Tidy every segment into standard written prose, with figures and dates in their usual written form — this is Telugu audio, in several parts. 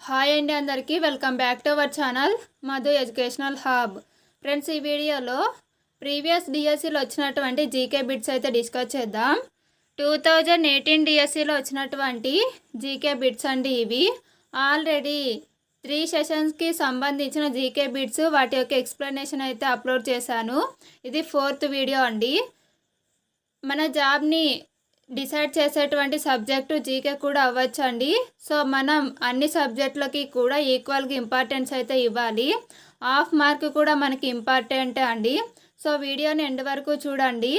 హాయ్ అండి అందరికీ welcome back to our channel Madhu educational hub. Friends, ఈ వీడియోలో ప్రీవియస్ డిఎస్సిలో వచ్చినటువంటి జీకే బిట్స్ అయితే డిస్కస్ చేద్దాం. 2018 డిఎస్సిలో వచ్చినటువంటి జీకే బిట్స్ అండి ఇవి. ఆల్రెడీ 3 సెషన్స్కి సంబంధించిన జీకే బిట్స్ వాటి యొక్క ఎక్స్ప్లెనేషన్ అయితే అప్లోడ్ చేశాను. ఇది 4th వీడియో అండి. మన జాబ్ని డిసైడ్ చేసేటువంటి సబ్జెక్టు జీకే కూడా అవ్వచ్చండి. సో మనం అన్ని సబ్జెక్టులకి కూడా ఈక్వల్గా ఇంపార్టెన్స్ అయితే ఇవ్వాలి. హాఫ్ మార్క్ కూడా మనకి ఇంపార్టెంటే అండి. సో వీడియోని ఎండ్ వరకు చూడండి.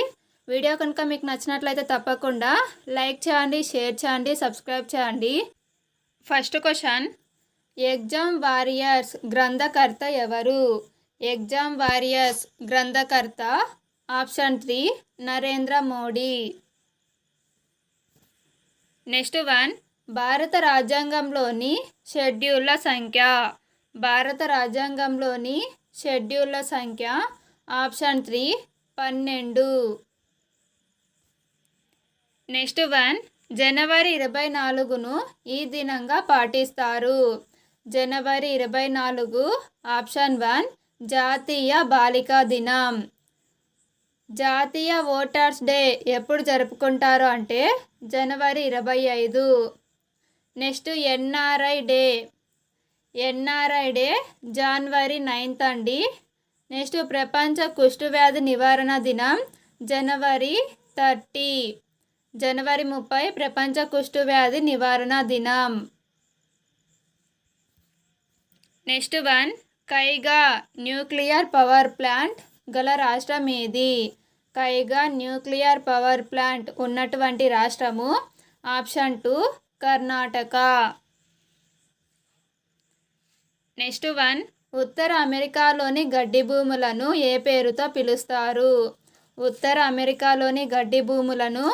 వీడియో కనుక మీకు నచ్చినట్లయితే తప్పకుండా లైక్ చేయండి, షేర్ చేయండి, సబ్స్క్రైబ్ చేయండి. ఫస్ట్ క్వశ్చన్, ఎగ్జామ్ వారియర్స్ గ్రంథకర్త ఎవరు? ఎగ్జామ్ వారియర్స్ గ్రంథకర్త option 3 Narendra Modi. Next one, భారత రాజ్యాంగంలోని షెడ్యూళ్ల సంఖ్య. భారత రాజ్యాంగంలోని షెడ్యూళ్ల సంఖ్య ఆప్షన్ 3 12. నెక్స్ట్ వన్, జనవరి 24ను ఈ దినంగా పాటిస్తారు. జనవరి 24 ఆప్షన్ 1 జాతీయ బాలికా దినం. జాతీయ ఓటర్స్ డే ఎప్పుడు జరుపుకుంటారు అంటే జనవరి 25. Next NRI day. NRI day జనవరి 9 అండి. నెక్స్ట్ ప్రపంచ కుష్ఠవ్యాధి నివారణ దినం జనవరి 30. జనవరి 30 ప్రపంచ కుష్ఠవ్యాధి నివారణ దినం. నెక్స్ట్ వన్, కైగా న్యూక్లియర్ పవర్ ప్లాంట్ గల రాష్ట్రం ఏది? కైగా న్యూక్లియర్ పవర్ ప్లాంట్ ఉన్నటువంటి రాష్ట్రము ఆప్షన్ 2 కర్ణాటక. నెక్స్ట్ వన్, ఉత్తర అమెరికాలోని గడ్డి భూములను ఏ పేరుతో పిలుస్తారు? ఉత్తర అమెరికాలోని గడ్డి భూములను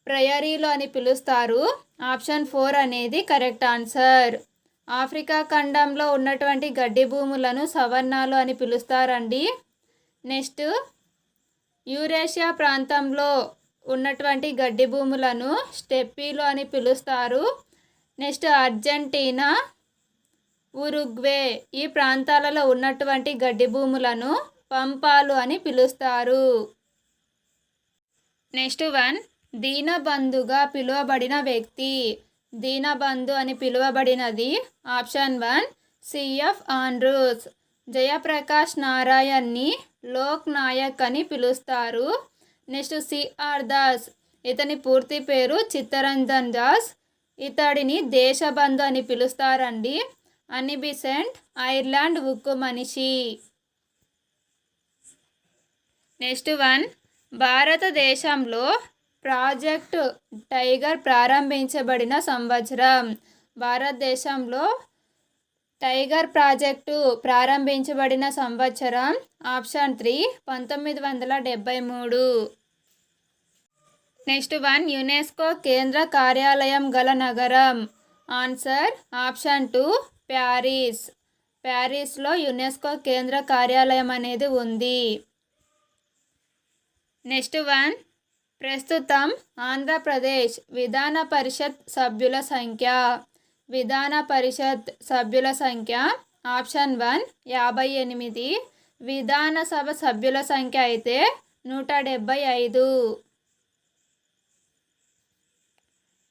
ప్రయరీలు అని పిలుస్తారు. ఆప్షన్ 4 అనేది కరెక్ట్ ఆన్సర్. ఆఫ్రికా ఖండంలో ఉన్నటువంటి గడ్డి భూములను సవర్ణాలు అని పిలుస్తారండి. నెక్స్ట్, యూరేషియా ప్రాంతంలో ఉన్నటువంటి గడ్డి భూములను స్టెప్పీలు అని పిలుస్తారు. నెక్స్ట్, అర్జెంటీనా, ఉరుగ్వే ఈ ప్రాంతాలలో ఉన్నటువంటి గడ్డి భూములను పంపాలు అని పిలుస్తారు. నెక్స్ట్ వన్, దీనబంధుగా పిలువబడిన వ్యక్తి. దీనబంధు అని పిలువబడినది ఆప్షన్ 1 సిఎఫ్ ఆండ్రూస్. జయప్రకాష్ నారాయణ్ని లోక్ నాయక్ అని పిలుస్తారు. నెక్స్ట్, సిఆర్ దాస్ ఇతని పూర్తి పేరు చిత్తరంజన్ దాస్. ఇతడిని దేశబంధు అని పిలుస్తారండి. అనీ బెసెంట్ ఐర్లాండ్ ఉక్కు మనిషి. నెక్స్ట్ వన్, భారతదేశంలో ప్రాజెక్ట్ టైగర్ ప్రారంభించబడిన సంవత్సరం. భారతదేశంలో టైగర్ ప్రాజెక్టు ప్రారంభించబడిన సంవత్సరం ఆప్షన్ 3 1973. నెక్స్ట్ వన్, యునెస్కో కేంద్ర కార్యాలయం గల నగరం. Answer option 2 Paris. ప్యారిస్లో యునెస్కో కేంద్ర కార్యాలయం అనేది ఉంది. నెక్స్ట్ వన్, ప్రస్తుతం ఆంధ్రప్రదేశ్ విధాన పరిషత్ సభ్యుల సంఖ్య. విధాన పరిషత్ సభ్యుల సంఖ్య ఆప్షన్ 1 58. విధానసభ సభ్యుల సంఖ్య అయితే 175.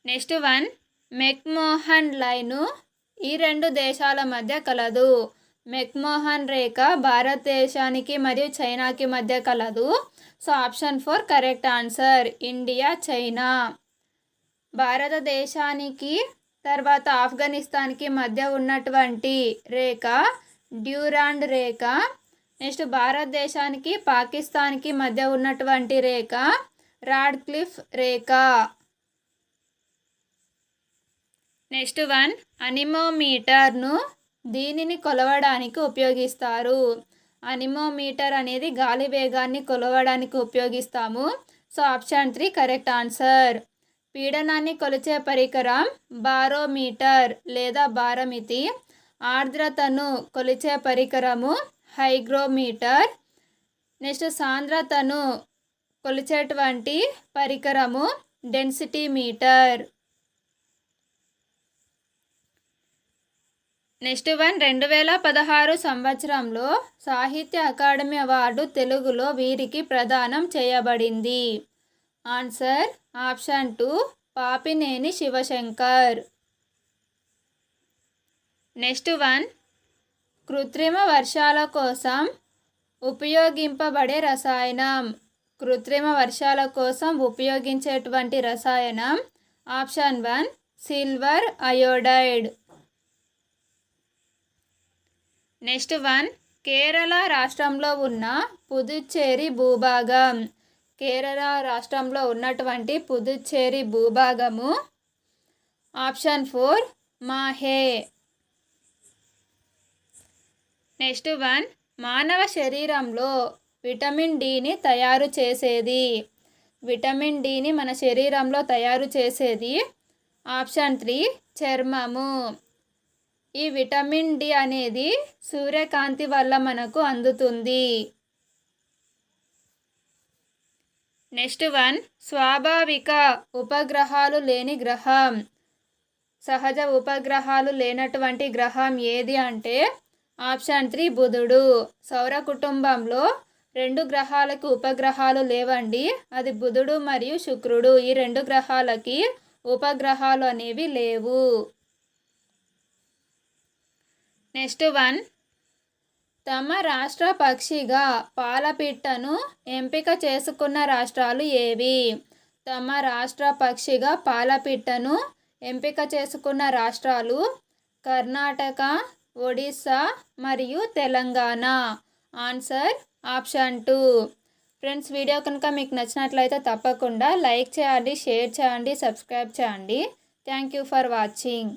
నెక్స్ట్ వన్, మెక్మోహన్ లైను ఈ 2 దేశాల మధ్య కలదు. మెక్మోహన్ రేఖ భారతదేశానికి మరియు చైనాకి మధ్య కలదు. So option 4 correct answer. India, China. భారతదేశానికి తర్వాత ఆఫ్ఘనిస్తాన్కి మధ్య ఉన్నటువంటి రేఖ డ్యూరాండ్ రేఖ. నెక్స్ట్, భారతదేశానికి పాకిస్తాన్కి మధ్య ఉన్నటువంటి రేఖ రాడ్క్లిఫ్ రేఖ. నెక్స్ట్ వన్, అనిమోమీటర్ను దీనిని కొలవడానికి ఉపయోగిస్తారు. అనిమోమీటర్ అనేది గాలి వేగాన్ని కొలవడానికి ఉపయోగిస్తాము. So option 3 correct answer. పీడనాన్ని కొలిచే పరికరం బారోమీటర్ లేదా బారమితి. ఆర్ద్రతను కొలిచే పరికరము హైగ్రోమీటర్. నెక్స్ట్, సాంద్రతను కొలిచేటువంటి పరికరము డెన్సిటీ మీటర్. నెక్స్ట్ వన్ 2016 సంవత్సరంలో సాహిత్య అకాడమీ అవార్డు తెలుగులో వీరికి ప్రదానం చేయబడింది. Answer option 2 Papineni Shivashankar. Next one కృత్రిమ వర్షాల కోసం ఉపయోగింపబడే రసాయనం. కృత్రిమ వర్షాల కోసం ఉపయోగించేటువంటి రసాయనం option 1 silver iodide. Next one Kerala రాష్ట్రంలో ఉన్న పుదుచ్చేరి భూభాగం. కేరళ రాష్ట్రంలో ఉన్నటువంటి పుదుచ్చేరి భూభాగము ఆప్షన్ 4 మాహే. నెక్స్ట్ వన్ మానవ శరీరంలో విటమిన్ డిని తయారు చేసేది. విటమిన్ డిని మన శరీరంలో తయారు చేసేది ఆప్షన్ 3 చర్మము. ఈ విటమిన్ డి అనేది సూర్యకాంతి వల్ల మనకు అందుతుంది. నెక్స్ట్ వన్ స్వాభావిక ఉపగ్రహాలు లేని గ్రహం. సహజ ఉపగ్రహాలు లేనటువంటి గ్రహం ఏది అంటే ఆప్షన్ 3 బుధుడు. సౌర కుటుంబంలో 2 గ్రహాలకు ఉపగ్రహాలు లేవండి, అది బుధుడు మరియు శుక్రుడు. ఈ 2 గ్రహాలకి ఉపగ్రహాలు అనేవి లేవు. నెక్స్ట్ వన్ తమ రాష్ట్ర పక్షిగా పాలపిట్టను ఎంపిక చేసుకున్న రాష్ట్రాలు ఏవి? తమ రాష్ట్ర పక్షిగా పాలపిట్టను ఎంపిక చేసుకున్న రాష్ట్రాలు కర్ణాటక, ఒడిస్సా మరియు Telangana. Answer option 2. Friends, video కనుక మీకు నచ్చినట్లయితే తప్పకుండా లైక్ చేయండి, షేర్ చేయండి, సబ్స్క్రైబ్ చేయండి. Thank you for watching.